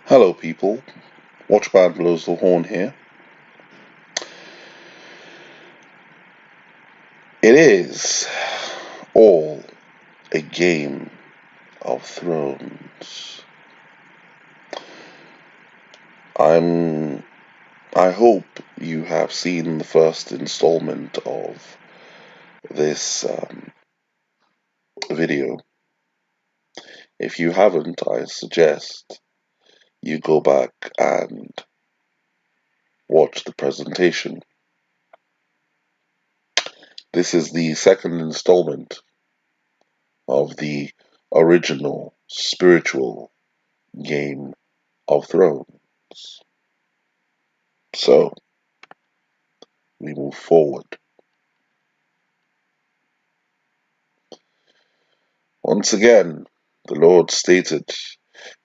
Hello people, Watchband blows the horn here. It is all a game of thrones. I hope you have seen the first installment of this video. If you haven't, I suggest you go back and watch the presentation. This is the second installment of the original spiritual Game of Thrones. So, we move forward. Once again, the Lord stated,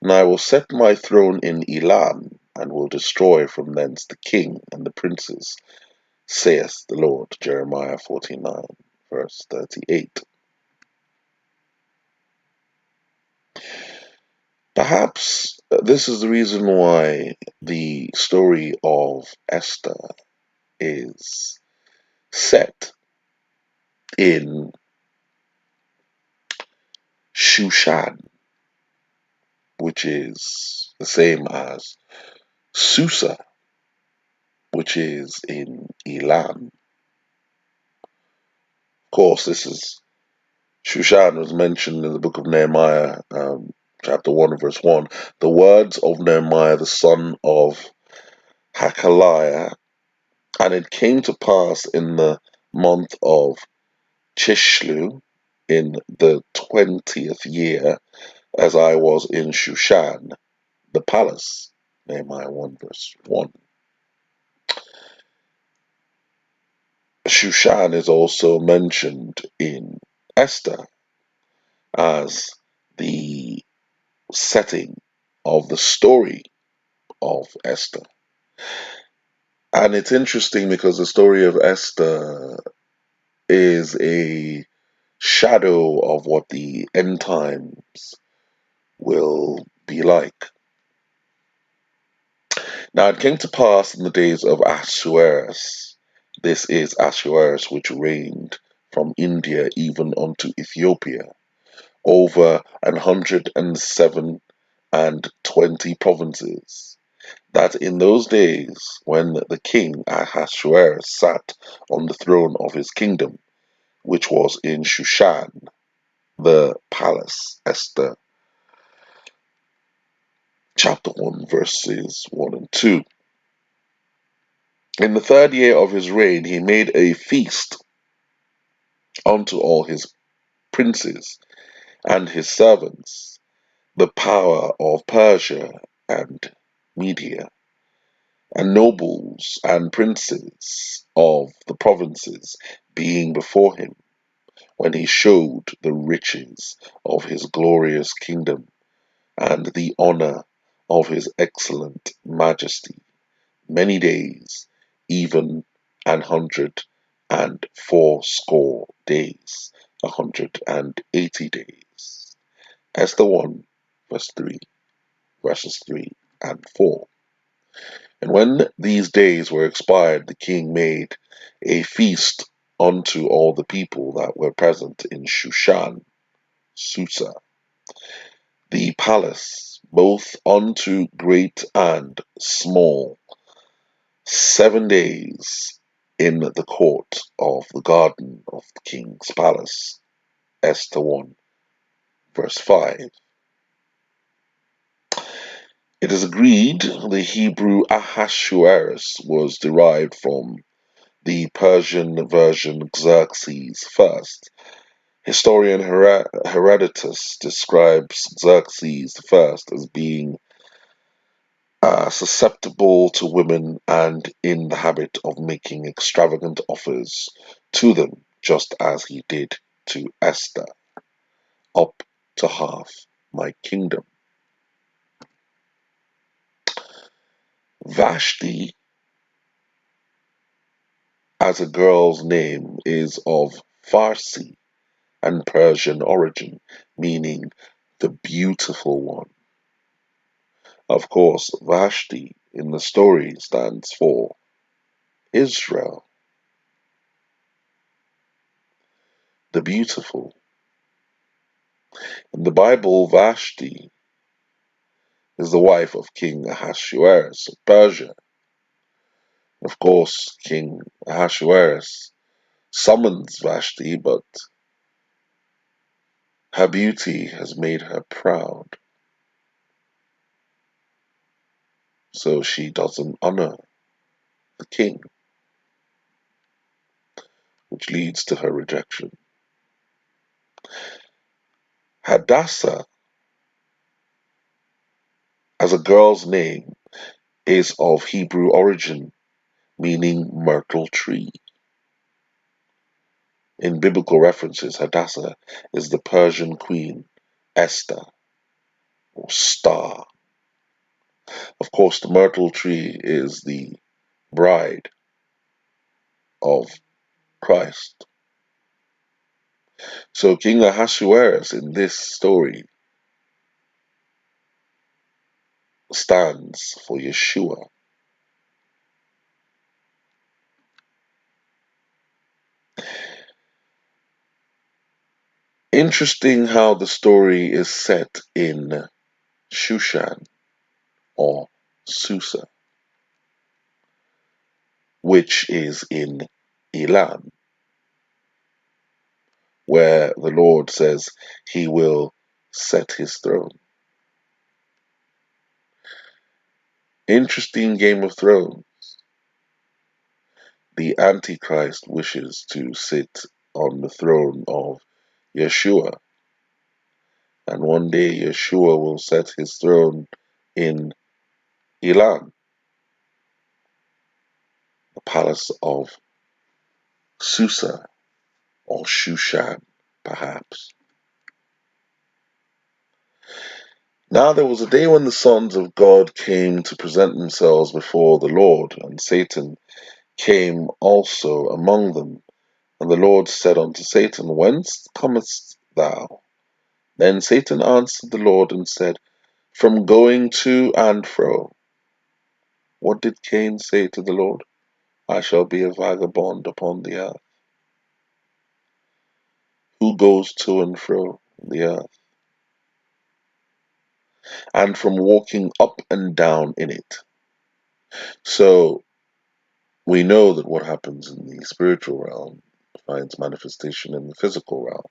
"And I will set my throne in Elam, and will destroy from thence the king and the princes, saith the Lord." Jeremiah 49, verse 38. Perhaps this is the reason why the story of Esther is set in Shushan, which is the same as Susa, which is in Elam. Of course, this is Shushan was mentioned in the book of Nehemiah, chapter 1, verse 1. The words of Nehemiah, the son of Hakaliah, and it came to pass in the month of Chishlu, in the 20th year, as I was in Shushan, the palace. Nehemiah 1, verse 1. Shushan is also mentioned in Esther as the setting of the story of Esther. And it's interesting because the story of Esther is a shadow of what the end times will be like. Now it came to pass in the days of Ahasuerus, this is Ahasuerus which reigned from India even unto Ethiopia, over 127 provinces, that in those days when the king Ahasuerus sat on the throne of his kingdom, which was in Shushan, the palace. Esther chapter 1 verses 1 and 2. In the third year of his reign he made a feast unto all his princes and his servants, the power of Persia and Media, and nobles and princes of the provinces being before him, when he showed the riches of his glorious kingdom and the honour of his excellent majesty, many days, even 180 days, 180 days. Esther 1, verse 3, verses 3 and 4. And when these days were expired, the king made a feast unto all the people that were present in Shushan, Susa, the palace, both unto great and small, 7 days in the court of the garden of the king's palace. Esther 1, verse 5. It is agreed the Hebrew Ahasuerus was derived from the Persian version Xerxes first. Historian Herodotus describes Xerxes first as being susceptible to women and in the habit of making extravagant offers to them, just as he did to Esther, up to half my kingdom. Vashti, as a girl's name, is of Farsi and Persian origin, meaning the beautiful one. Of course, Vashti in the story stands for Israel, the beautiful. In the Bible, Vashti is the wife of King Ahasuerus of Persia. Of course, King Ahasuerus summons Vashti, but her beauty has made her proud, so she doesn't honor the king, which leads to her rejection. Hadassah, as a girl's name, is of Hebrew origin, meaning myrtle tree. In biblical references, Hadassah is the Persian queen Esther, or star. Of course, the myrtle tree is the bride of Christ. So King Ahasuerus in this story stands for Yeshua. Interesting how the story is set in Shushan or Susa, which is in Elam, where the Lord says he will set his throne. Interesting Game of Thrones. The Antichrist wishes to sit on the throne of Yeshua, and one day Yeshua will set his throne in Elam, the palace of Susa or Shushan, perhaps. Now there was a day when the sons of God came to present themselves before the Lord, and Satan came also among them. And the Lord said unto Satan, Whence comest thou? Then Satan answered the Lord and said, From going to and fro. What did Cain say to the Lord? I shall be a vagabond upon the earth. Who goes to and fro on the earth? And from walking up and down in it. So we know that what happens in the spiritual realm finds manifestation in the physical realm.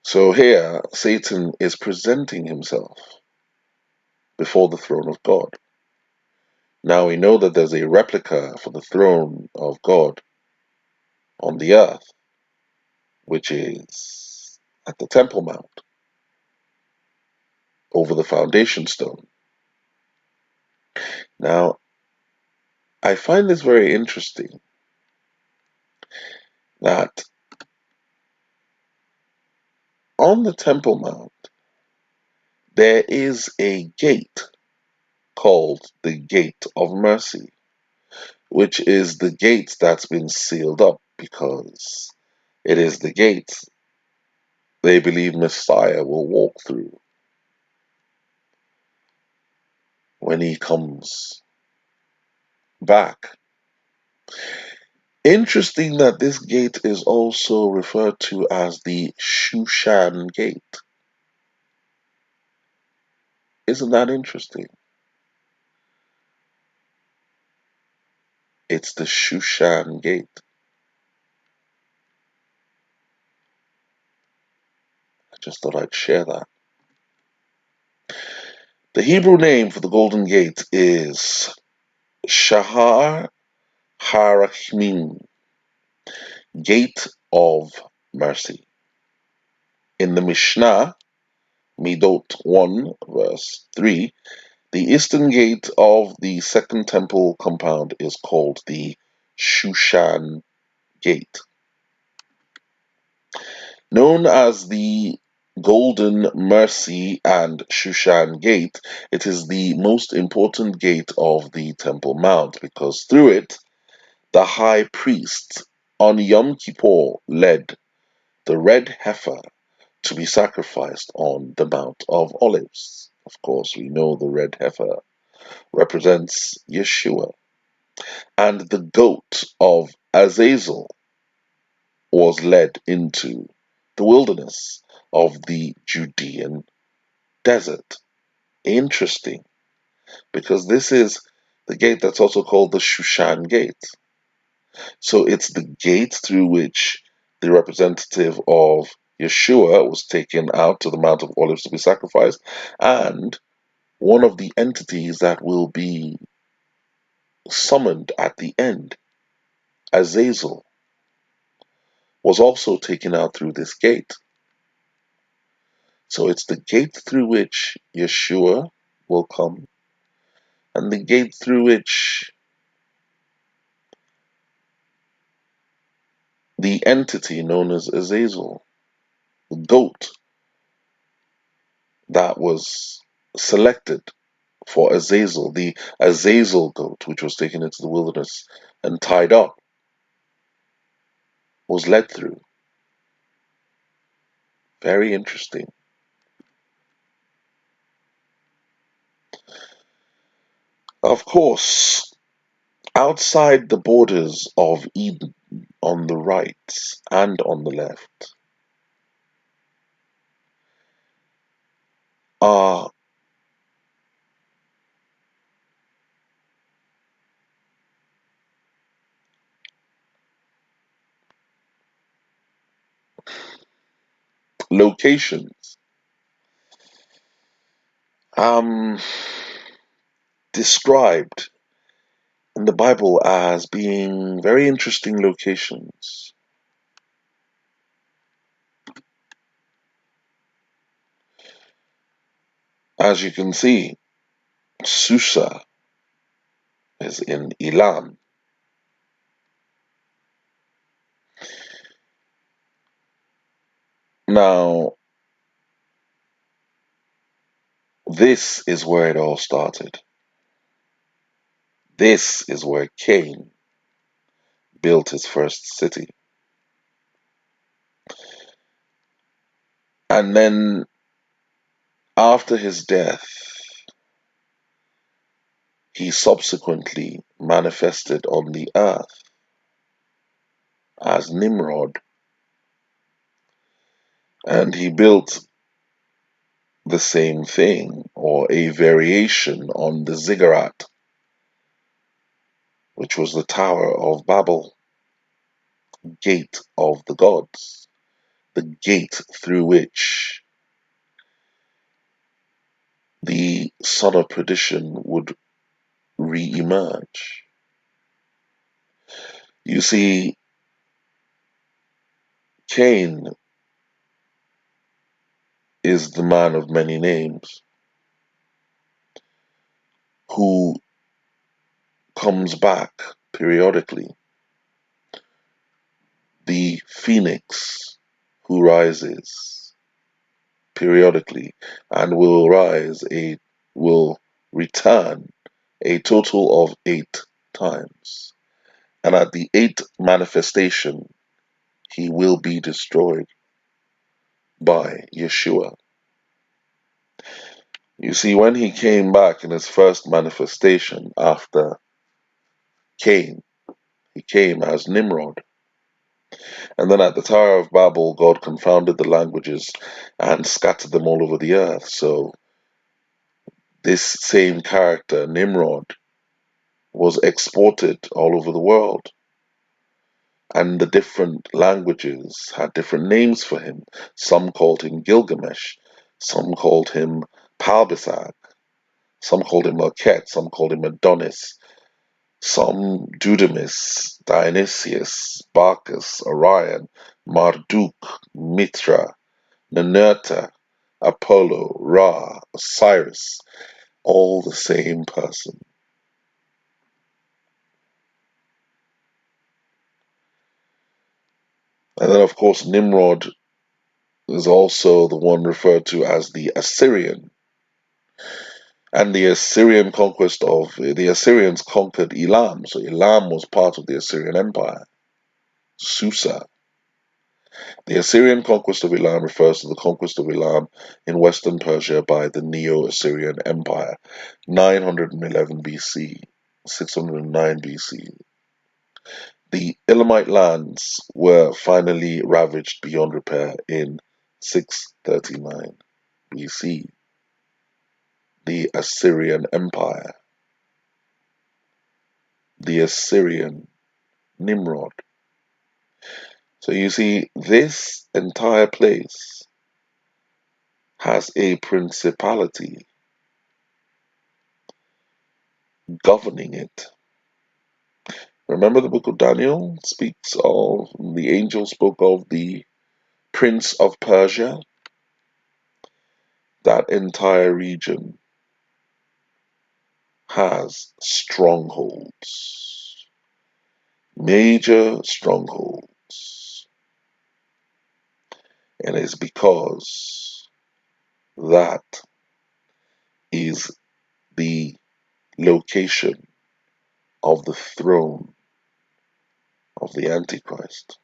So here, Satan is presenting himself before the throne of God. Now we know that there's a replica for the throne of God on the earth, which is at the Temple Mount, over the foundation stone. Now, I find this very interesting that on the Temple Mount, there is a gate called the Gate of Mercy, which is the gate that's been sealed up because it is the gate they believe Messiah will walk through when he comes back. Interesting that this gate is also referred to as the Shushan Gate. Isn't that interesting? It's the Shushan Gate. I just thought I'd share that. The Hebrew name for the Golden Gate is Shahar Harachim, Gate of Mercy. In the Mishnah, Midot 1, verse 3, the eastern gate of the second temple compound is called the Shushan Gate. Known as the Golden Mercy and Shushan Gate, it is the most important gate of the Temple Mount because through it, the high priest on Yom Kippur led the red heifer to be sacrificed on the Mount of Olives. Of course, we know the red heifer represents Yeshua. And the goat of Azazel was led into the wilderness of the Judean desert. Interesting, because this is the gate that's also called the Shushan gate. So it's the gate through which the representative of Yeshua was taken out to the Mount of Olives to be sacrificed, and one of the entities that will be summoned at the end, Azazel, was also taken out through this gate. So it's the gate through which Yeshua will come, and the gate through which the entity known as Azazel, the goat that was selected for Azazel, the Azazel goat, which was taken into the wilderness and tied up, was led through. Very interesting. Of course, outside the borders of Eden, on the right and on the left, are locations um, described in the Bible as being very interesting locations. As you can see, Susa is in Elam. Now, this is where it all started. This is where Cain built his first city. And then, after his death, he subsequently manifested on the earth as Nimrod, and he built the same thing, or a variation on the ziggurat, which was the Tower of Babel, gate of the gods, the gate through which the son of perdition would re-emerge. You see, Cain is the man of many names who comes back periodically, the phoenix who rises periodically and will return a total of 8 times. And at the 8th manifestation, he will be destroyed by Yeshua. You see, when he came back in his first manifestation after Cain, he came as Nimrod. And then at the Tower of Babel, God confounded the languages and scattered them all over the earth. So this same character, Nimrod, was exported all over the world. And the different languages had different names for him. Some called him Gilgamesh, some called him Palbisag, some called him Melchet, some called him Adonis, some Dudamis, Dionysius, Bacchus, Orion, Marduk, Mithra, Ninurta, Apollo, Ra, Osiris, all the same person. And then, of course, Nimrod is also the one referred to as the Assyrian. And the Assyrian the Assyrians conquered Elam. So Elam was part of the Assyrian Empire, Susa. The Assyrian conquest of Elam refers to the conquest of Elam in western Persia by the Neo-Assyrian Empire, 911 BC, 609 BC. The Elamite lands were finally ravaged beyond repair in 639 BC. The Assyrian Empire, the Assyrian Nimrod. So you see, this entire place has a principality governing it. Remember the book of Daniel speaks of, the angel spoke of the prince of Persia? That entire region has strongholds, major strongholds. And it's because that is the location of the throne of the Antichrist,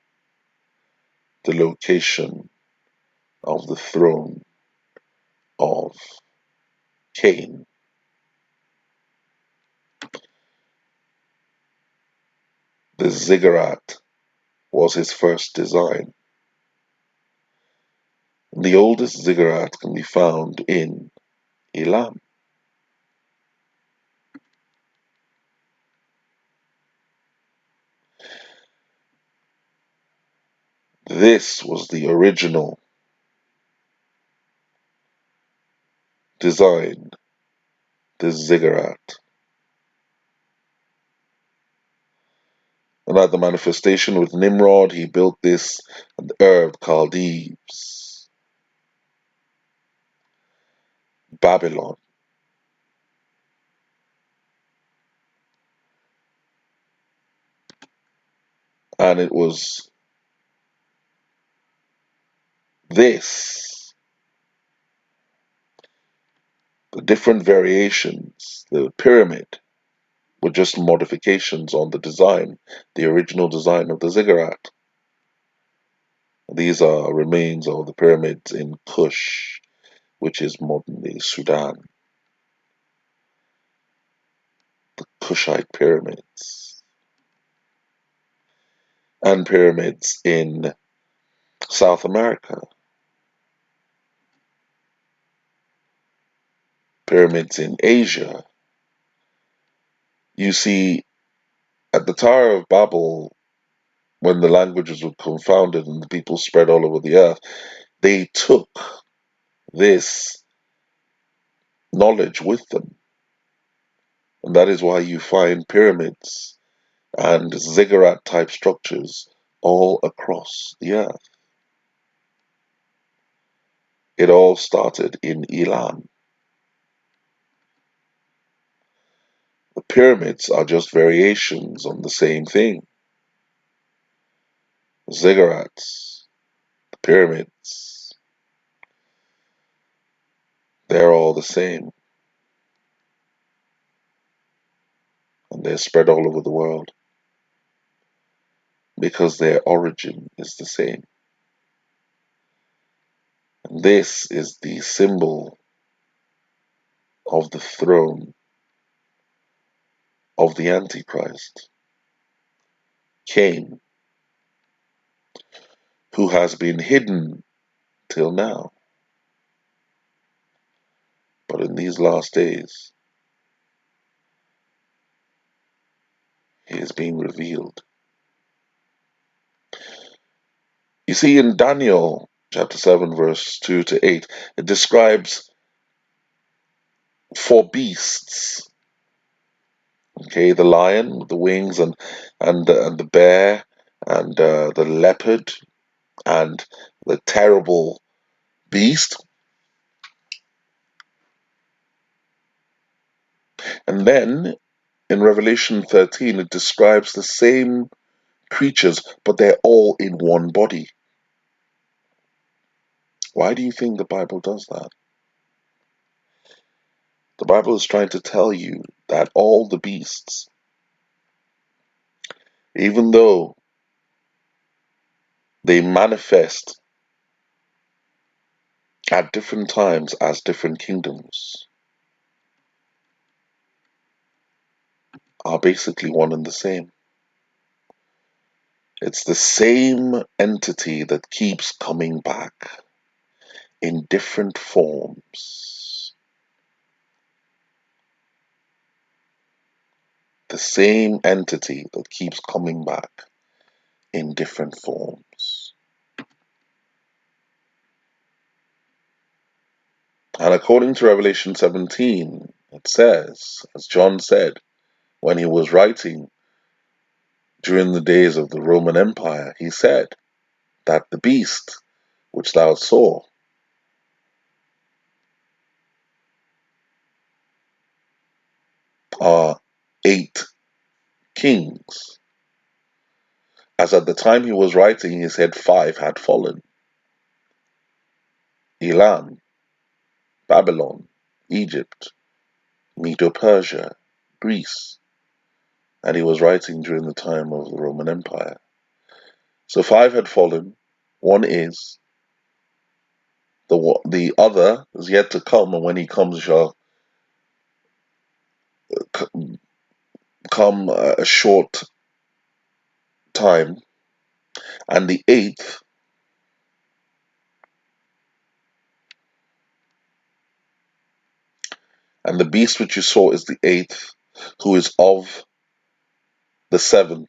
the location of the throne of Cain. The ziggurat was his first design. The oldest ziggurat can be found in Elam. This was the original design, the ziggurat. And at the manifestation with Nimrod, he built this and Ur Chaldees, Babylon. And it was this, the different variations, the pyramid, were just modifications on the design, the original design of the ziggurat. These are remains of the pyramids in Kush, which is modern-day Sudan, the Kushite pyramids, and pyramids in South America, pyramids in Asia. You see, at the Tower of Babel, when the languages were confounded and the people spread all over the earth, they took this knowledge with them. And that is why you find pyramids and ziggurat type structures all across the earth. It all started in Elam. The pyramids are just variations on the same thing. The ziggurats, the pyramids, they're all the same. And they're spread all over the world because their origin is the same. And this is the symbol of the throne of the Antichrist, Cain, who has been hidden till now. But in these last days, he is being revealed. You see, in Daniel chapter 7, verse 2 to 8, it describes 4 beasts. Okay, the lion with the wings, and the bear, and the leopard, and the terrible beast. And then in Revelation 13, it describes the same creatures, but they're all in one body. Why do you think the Bible does that? The Bible is trying to tell you that all the beasts, even though they manifest at different times as different kingdoms, are basically one and the same. It's the same entity that keeps coming back in different forms. The same entity that keeps coming back in different forms. And according to Revelation 17, it says, as John said when he was writing during the days of the Roman Empire, he said that the beast which thou saw are 8 kings. As at the time he was writing, he said 5 had fallen: Elam, Babylon, Egypt, Medo-Persia, Greece. And he was writing during the time of the Roman Empire. So 5 had fallen, 1 is, the other is yet to come, and when he comes shall come a short time. And the 8th, and the beast which you saw is the 8th, who is of the 7th,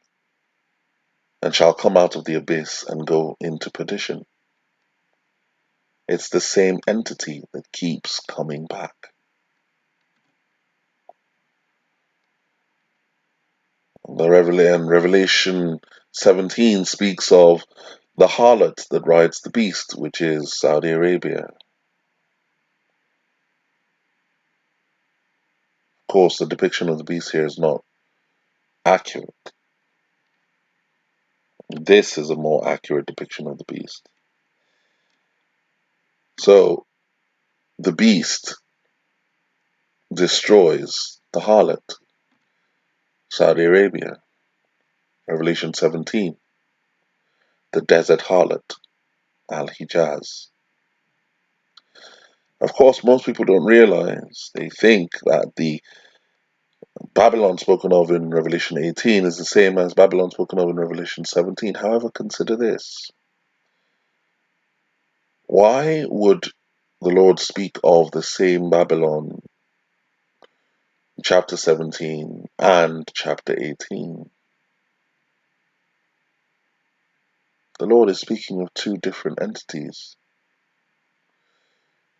and shall come out of the abyss and go into perdition. It's the same entity that keeps coming back. Revelation 17 speaks of the harlot that rides the beast, which is Saudi Arabia. Of course, the depiction of the beast here is not accurate. This is a more accurate depiction of the beast. So, the beast destroys the harlot, Saudi Arabia. Revelation 17, the desert harlot, AL-HINAZ. Of course, most people don't realize, they think that the Babylon spoken of in Revelation 18 is the same as Babylon spoken of in Revelation 17. However, consider this. Why would the Lord speak of the same Babylon in chapter 17 and chapter 18? The Lord is speaking of 2 different entities.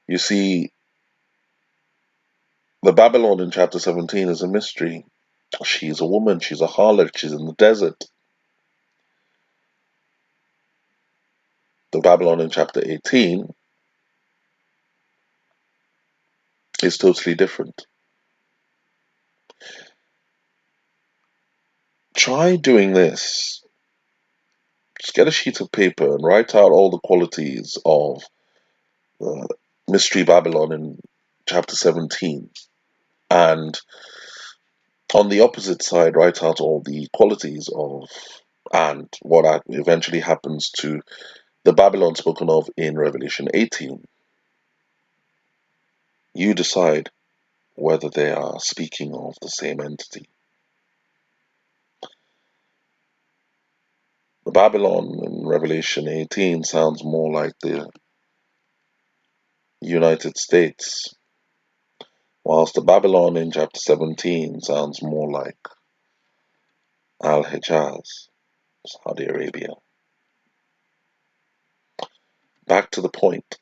You see, the Babylon in chapter 17 is a mystery. She's a woman, she's a harlot, she's in the desert. The Babylon in chapter 18 is totally different. Try doing this. Just get a sheet of paper and write out all the qualities of Mystery Babylon in chapter 17. And on the opposite side, write out all the qualities of and what eventually happens to the Babylon spoken of in Revelation 18. You decide whether they are speaking of the same entity. The Babylon in Revelation 18 sounds more like the United States, whilst the Babylon in chapter 17 sounds more like Al-Hijaz, Saudi Arabia. Back to the point.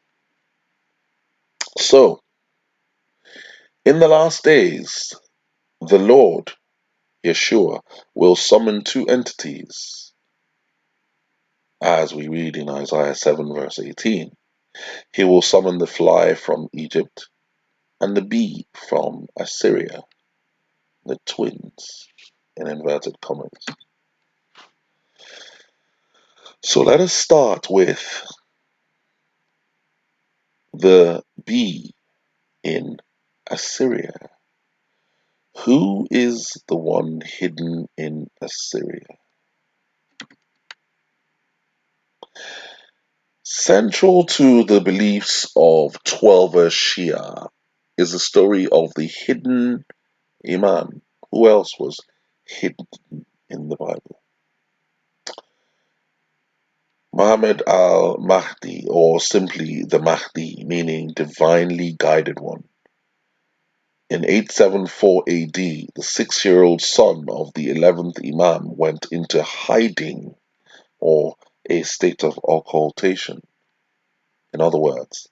So, in the last days, the Lord, Yeshua, will summon 2 entities, as we read in Isaiah 7 verse 18. He will summon the fly from Egypt and the bee from Assyria, the twins, in inverted commas. So let us start with the bee in Assyria. Who is the one hidden in Assyria? Central to the beliefs of Twelver Shia is the story of the hidden Imam. Who else was hidden in the Bible? Muhammad al-Mahdi, or simply the Mahdi, meaning divinely guided one. In 874 AD, the 6-year-old son of the 11th Imam went into hiding, or a state of occultation. In other words,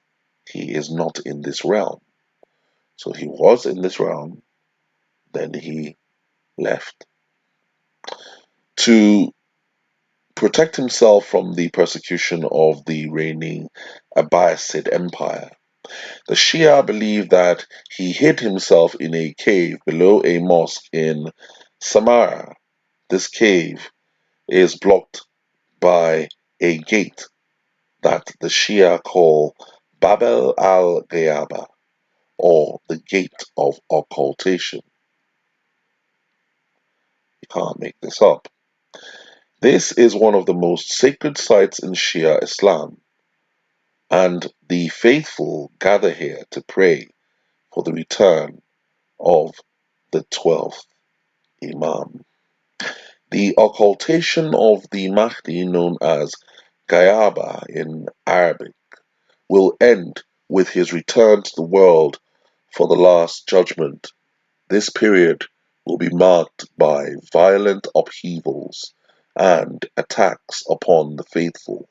he is not in this realm. So he was in this realm, then he left. To protect himself from the persecution of the reigning Abbasid Empire, the Shia believe that he hid himself in a cave below a mosque in Samarra. This cave is blocked by a gate that the Shia call BABEL al-Ghayaba, or the Gate of Occultation. You can't make this up. This is one of the most sacred sites in Shia Islam, and the faithful gather here to pray for the return of the 12th Imam. The occultation of the Mahdi, known as Ghayaba in Arabic, will end with his return to the world for the Last Judgment. This period will be marked by violent upheavals and attacks upon the faithful,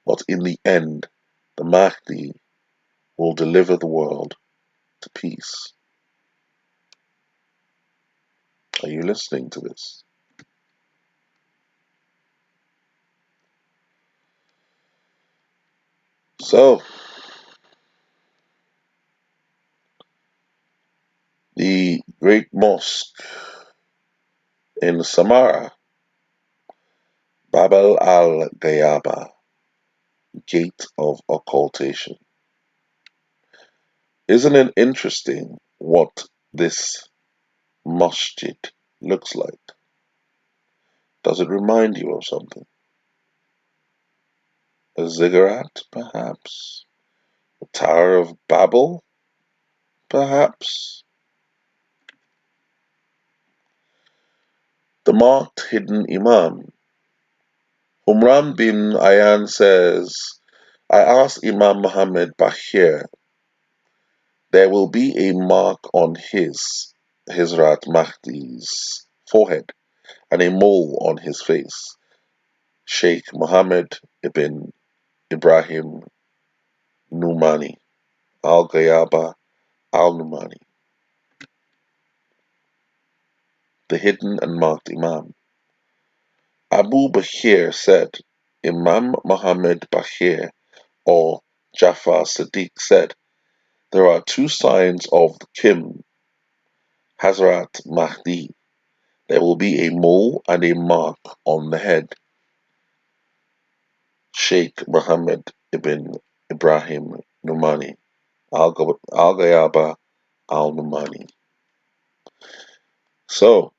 but in the end, the Mahdi will deliver the world to peace. Are you listening to this? So, the great mosque in Samarra, Babel al-Ghayaba, Gate of Occultation. Isn't it interesting what this masjid looks like? Does it remind you of something? A ziggurat, perhaps? The Tower of Babel, perhaps? The marked hidden Imam. Umran bin Ayan says, I asked Imam Muhammad Bashir, there will be a mark on his, Hazrat Mahdi's forehead and a mole on his face. Sheikh Muhammad ibn Ibrahim Numani, Al-Ghayaba al-Numani, the hidden and marked Imam. Abu Bakr said, Imam Muhammad Bashir or Jafar Sadiq said, there are two signs of the Kim, Hazrat Mahdi. There will be a mole and a mark on the head. Sheikh Muhammad ibn Ibrahim Numani, Al-Ghayaba al-Numani. So,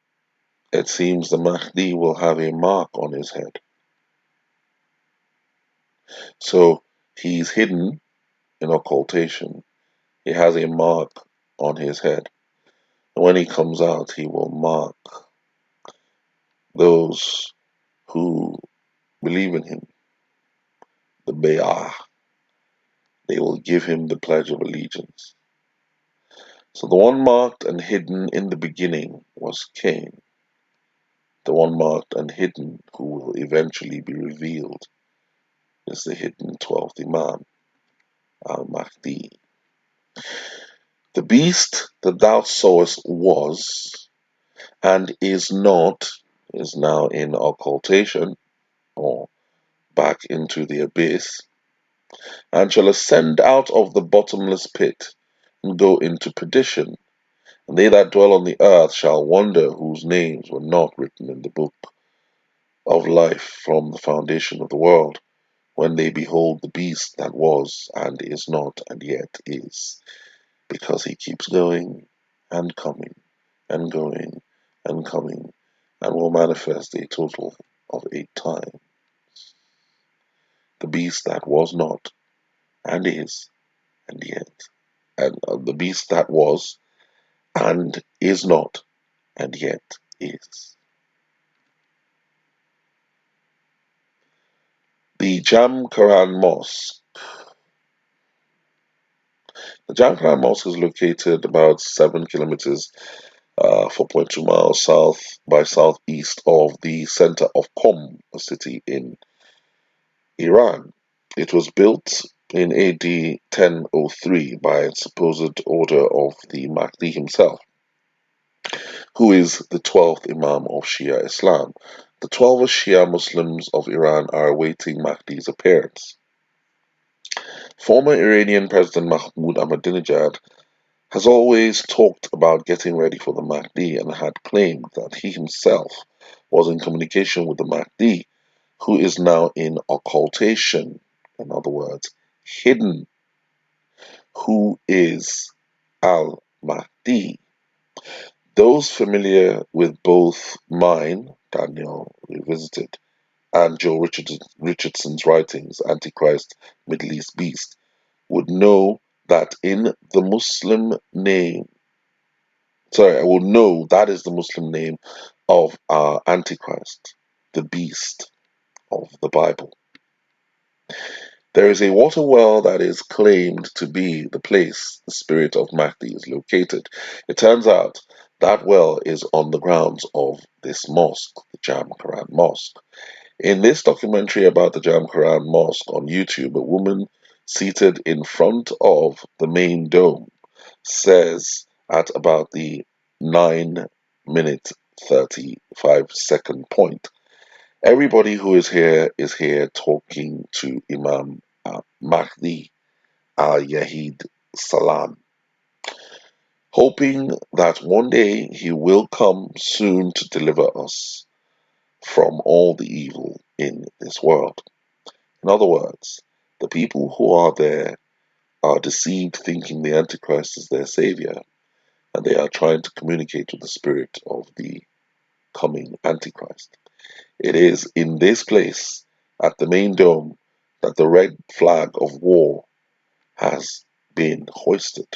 it seems the Mahdi will have a mark on his head. So, he's hidden in occultation. He has a mark on his head. And when he comes out, he will mark those who believe in him, the Bay'ah. They will give him the Pledge of Allegiance. So the one marked and hidden in the beginning was Cain. The one marked and hidden who will eventually be revealed is the hidden 12th Imam, Al-Mahdi. The beast that thou sawest was and is not, is now in occultation, or back into the abyss, and shall ascend out of the bottomless pit, and go into perdition. And they that dwell on the earth shall wonder whose names were not written in the book of life from the foundation of the world, when they behold the beast that was, and is not, and yet is, because he keeps going, and coming, and going, and coming, and will manifest a total of 8 times. the beast that was not, and is, and yet, and the beast that was, and is not, and yet is. The Jamkaran Mosque. The Jamkaran Mosque is located about 7 kilometers, 4.2 miles south by southeast of the center of Qom, a city in Iran. It was built in AD 1003 by supposed order of the Mahdi himself, who is the 12th Imam of Shia Islam. The 12 Shia Muslims of Iran are awaiting Mahdi's appearance. Former Iranian President Mahmoud Ahmadinejad has always talked about getting ready for the Mahdi and had claimed that he himself was in communication with the Mahdi, who is now in occultation, in other words, hidden. Who is Al-Mahdi? Those familiar with both mine, Daniel Revisited, and Joe Richardson's writings, Antichrist, Middle East Beast, would know that in the Muslim name, I will know that is the Muslim name of our Antichrist, the beast of the Bible. There is a water well that is claimed to be the place the spirit of Mahdi is located. It turns out that well is on the grounds of this mosque, the Jam Quran Mosque. In this documentary about the Jam Quran Mosque on YouTube, a woman seated in front of the main dome says at about the 9-minute 35-second point, everybody who is here talking to Imam Mahdi al-Yahid Salam, hoping that one day he will come soon to deliver us from all the evil in this world. In other words, the people who are there are deceived thinking the Antichrist is their savior, and they are trying to communicate with the spirit of the coming Antichrist. It is in this place, at the main dome, that the red flag of war has been hoisted.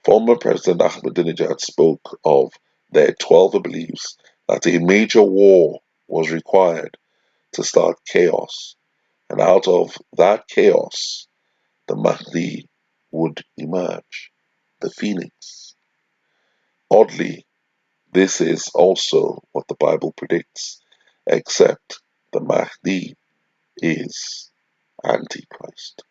Former President Ahmadinejad spoke of their 12 beliefs that a major war was required to start chaos, and out of that chaos, the Mahdi would emerge, the phoenix. Oddly, this is also what the Bible predicts, except the Mahdi is Antichrist.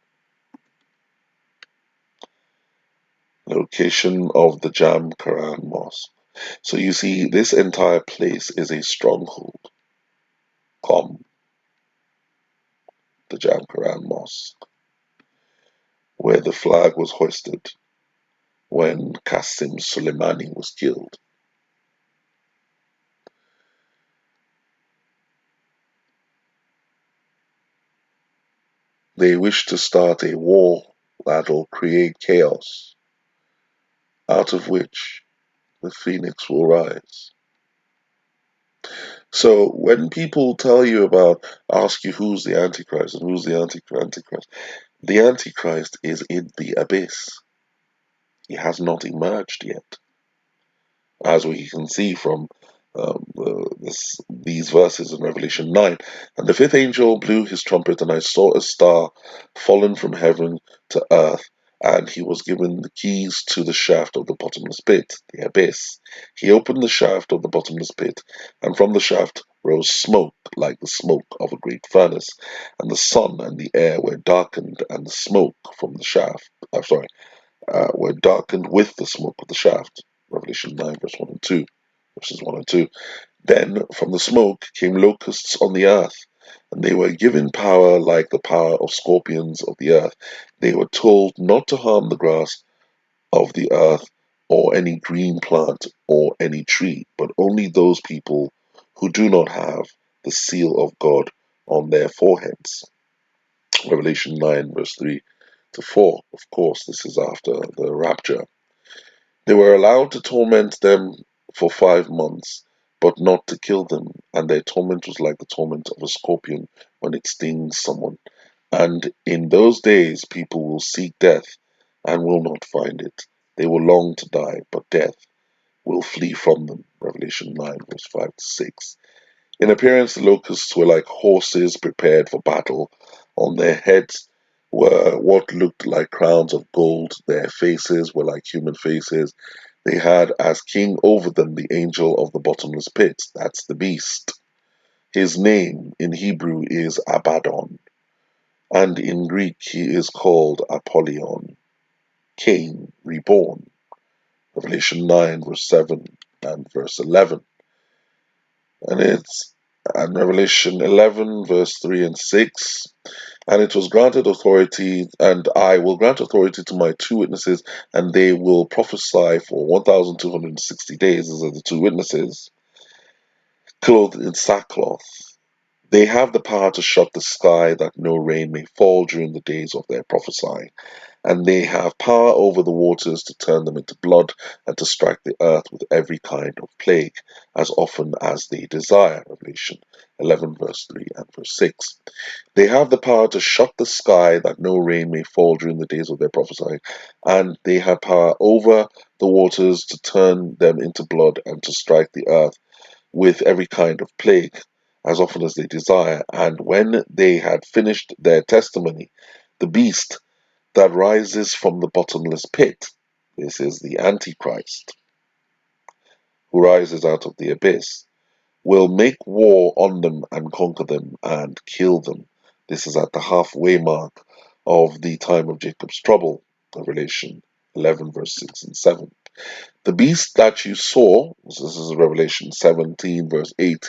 Location of the Jam Quran Mosque. So you see, this entire place is a stronghold. Qom, the Jam Quran Mosque, where the flag was hoisted when Qasim Soleimani was killed. They wish to start a war that'll create chaos, out of which the phoenix will rise. So when people tell you ask you who's the Antichrist and who's the Antichrist, the Antichrist is in the abyss. He has not emerged yet, as we can see from these verses in Revelation 9. And the fifth angel blew his trumpet, and I saw a star fallen from heaven to earth, and he was given the keys to the shaft of the bottomless pit, the abyss. He opened the shaft of the bottomless pit, and from the shaft rose smoke like the smoke of a great furnace, and the sun and the air were darkened, and the smoke from the shaft, were darkened with the smoke of the shaft. Revelation 9, verses 1 and 2. Then from the smoke came locusts on the earth, and they were given power like the power of scorpions of the earth. They were told not to harm the grass of the earth, or any green plant, or any tree, but only those people who do not have the seal of God on their foreheads. Revelation 9, verse 3 to 4. Of course, this is after the rapture. They were allowed to torment them for 5 months, but not to kill them, and their torment was like the torment of a scorpion when it stings someone. And in those days, people will seek death and will not find it. They will long to die, but death will flee from them. Revelation 9, verse 5 to 6. In appearance, the locusts were like horses prepared for battle. On their heads were what looked like crowns of gold. Their faces were like human faces. They had as king over them the angel of the bottomless pit. That's the beast. His name in Hebrew is Abaddon, and in Greek he is called Apollyon, Cain, reborn. Revelation 9, verse 7 and verse 11. And it's and Revelation 11, verse 3 and 6. And it was granted authority, and I will grant authority to my two witnesses, and they will prophesy for 1,260 days. These are the two witnesses, clothed in sackcloth. They have the power to shut the sky that no rain may fall during the days of their prophesying, and they have power over the waters to turn them into blood and to strike the earth with every kind of plague as often as they desire. Revelation 11, verse 3 and verse 6. They have the power to shut the sky that no rain may fall during the days of their prophesying, and they have power over the waters to turn them into blood and to strike the earth with every kind of plague as often as they desire. And when they had finished their testimony, the beast that rises from the bottomless pit, this is the Antichrist, who rises out of the abyss, will make war on them and conquer them and kill them. This is at the halfway mark of the time of Jacob's trouble, Revelation 11, verse 6 and 7. The beast that you saw, this is Revelation 17, verse 8.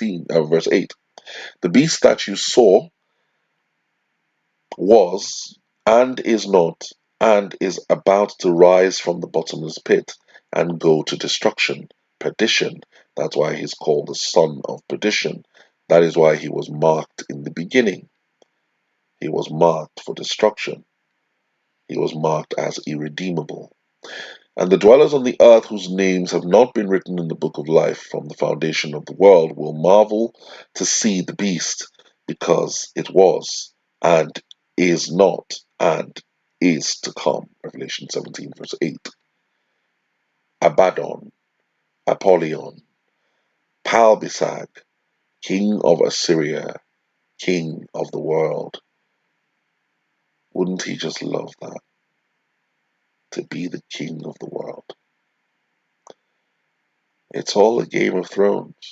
The beast that you saw was, and is not, and is about to rise from the bottomless pit and go to destruction, perdition. That's why he's called the son of perdition. That is why he was marked in the beginning. He was marked for destruction. He was marked as irredeemable. And the dwellers on the earth whose names have not been written in the book of life from the foundation of the world will marvel to see the beast, because it was, and is not, and is to come. Revelation 17, verse 8. Abaddon, Apollyon, Palbisag, king of Assyria, king of the world. Wouldn't he just love that? To be the king of the world. It's all a Game of Thrones.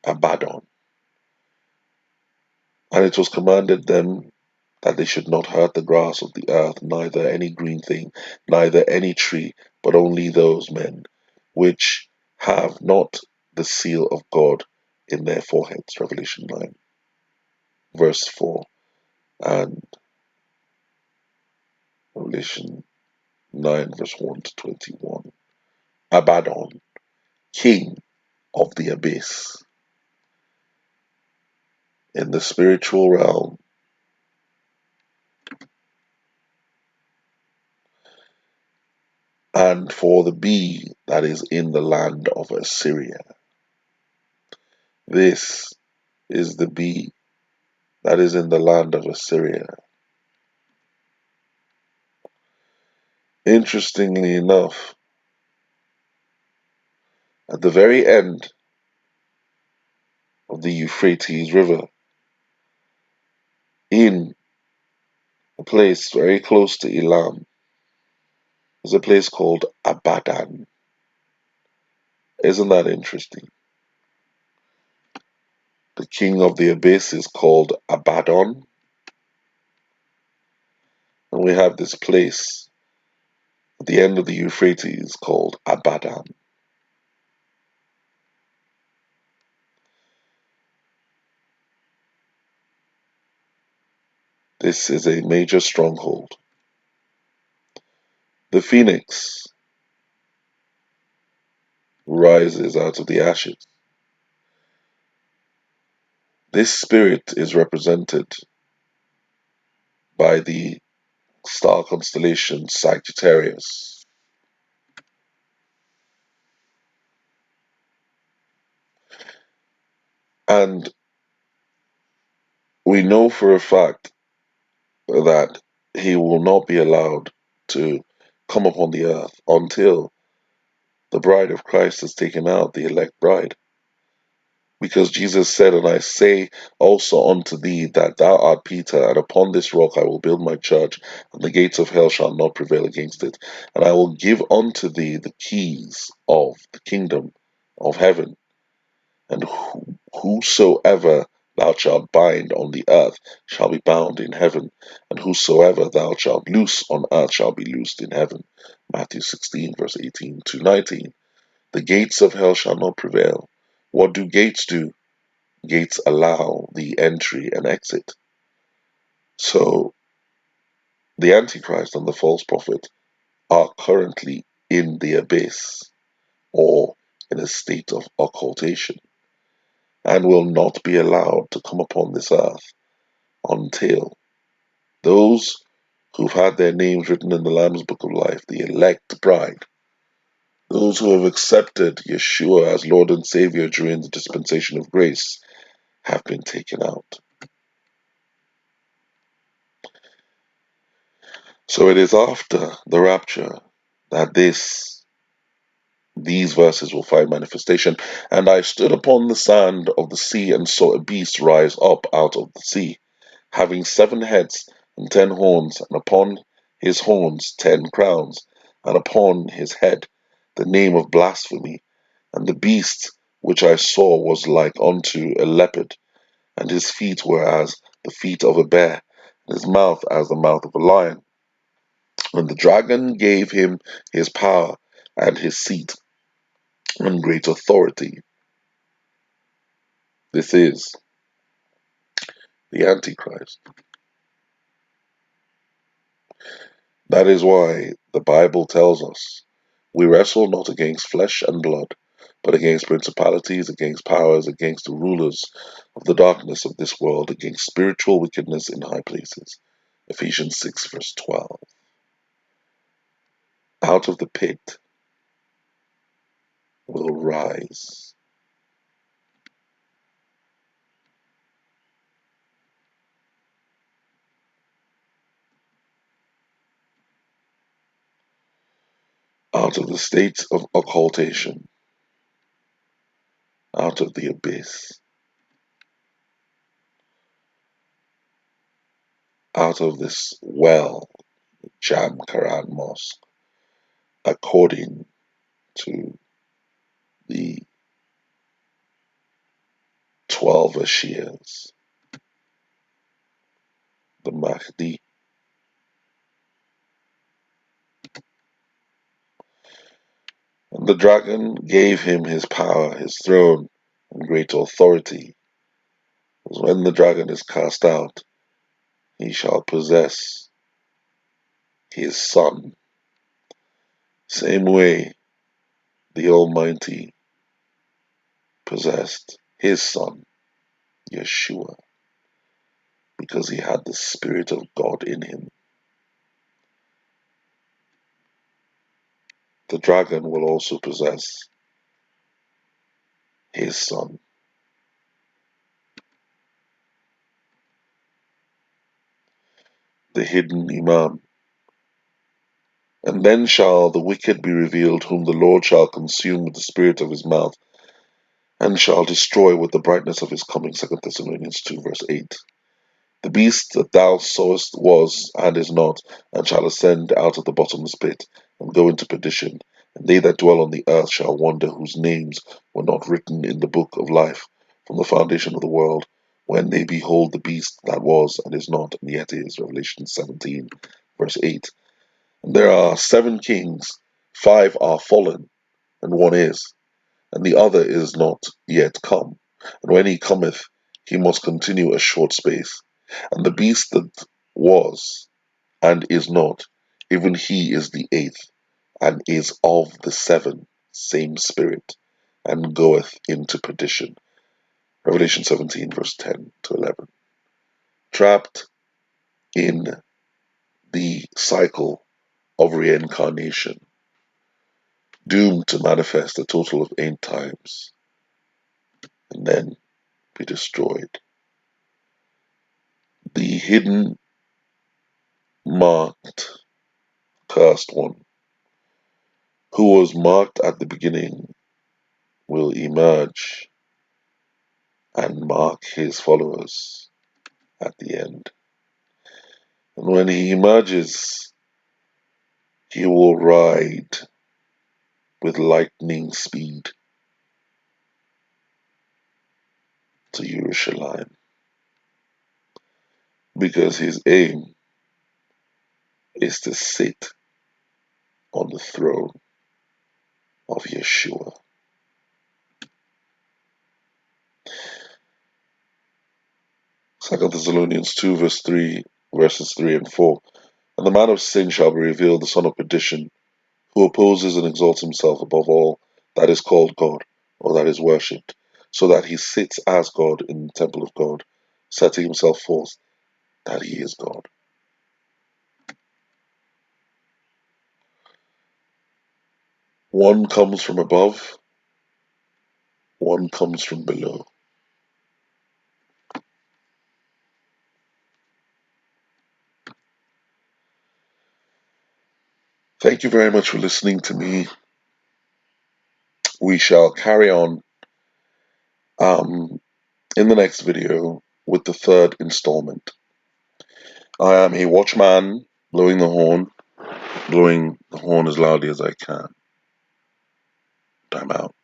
Abaddon. And it was commanded them that they should not hurt the grass of the earth, neither any green thing, neither any tree, but only those men which have not the seal of God in their foreheads. Revelation 9, verse 4, and Revelation 9, verse 1 to 21. Abaddon, king of the abyss. In the spiritual realm, and for the bee that is in the land of Assyria. This is the bee that is in the land of Assyria. Interestingly enough, at the very end of the Euphrates River, in a place very close to Elam, is a place called Abaddon. Isn't that interesting? The king of the abyss is called Abaddon, and we have this place at the end of the Euphrates called Abaddon. This is a major stronghold. The phoenix rises out of the ashes. This spirit is represented by the star constellation Sagittarius. And we know for a fact that he will not be allowed to come upon the earth until the bride of Christ has taken out, the elect bride. Because Jesus said, "And I say also unto thee that thou art Peter, and upon this rock I will build my church, and the gates of hell shall not prevail against it. And I will give unto thee the keys of the kingdom of heaven. And whosoever thou shalt bind on the earth shall be bound in heaven, and whosoever thou shalt loose on earth shall be loosed in heaven." Matthew 16, verse 18 to 19. The gates of hell shall not prevail. What do gates do? Gates allow the entry and exit. So the Antichrist and the false prophet are currently in the abyss or in a state of occultation and will not be allowed to come upon this earth until those who've had their names written in the Lamb's Book of Life, the elect bride, those who have accepted Yeshua as Lord and Savior during the dispensation of grace, have been taken out. So it is after the rapture that these verses will find manifestation. "And I stood upon the sand of the sea and saw a beast rise up out of the sea, having 7 heads and 10 horns, and upon his horns 10 crowns, and upon his head the name of blasphemy. And the beast which I saw was like unto a leopard, and his feet were as the feet of a bear, and his mouth as the mouth of a lion. And the dragon gave him his power and his seat and great authority." This is the Antichrist. That is why the Bible tells us we wrestle not against flesh and blood, but against principalities, against powers, against the rulers of the darkness of this world, against spiritual wickedness in high places. Ephesians 6, verse 12. Out of the pit will rise. Out of the state of occultation, out of the abyss, out of this well, Jam Karan Mosque, according to the 12 Ashirs, the Mahdi. And the dragon gave him his power, his throne, and great authority. Because when the dragon is cast out, he shall possess his son. Same way the Almighty possessed his son, Yeshua, because he had the Spirit of God in him. The dragon will also possess his son. The hidden Imam. And then shall the wicked be revealed, whom the Lord shall consume with the spirit of his mouth, and shall destroy with the brightness of his coming. 2 Thessalonians 2, verse 8. The beast that thou sawest was, and is not, and shall ascend out of the bottomless pit, and go into perdition. And they that dwell on the earth shall wonder, whose names were not written in the book of life from the foundation of the world, when they behold the beast that was, and is not, and yet is. Revelation 17, verse 8. And there are 7 kings, 5 are fallen, and 1 is, and the other is not yet come. And when he cometh, he must continue a short space. And the beast that was, and is not, even he is the 8th, and is of the 7, same spirit, and goeth into perdition. Revelation 17, verse 10 to 11. Trapped in the cycle of reincarnation, doomed to manifest a total of 8 times, and then be destroyed. The hidden, marked, cursed one, who was marked at the beginning, will emerge and mark his followers at the end. And when he emerges, he will ride with lightning speed to Jerusalem, because his aim is to sit on the throne of Yeshua. Second Thessalonians 2 verse 3, verses 3 and 4. And the man of sin shall be revealed, the son of perdition, who opposes and exalts himself above all that is called God, or that is worshipped, so that he sits as God in the temple of God, setting himself forth that he is God. One comes from above, one comes from below. Thank you very much for listening to me. We shall carry on in the next video with the third installment. I am a watchman blowing the horn as loudly as I can. Time out.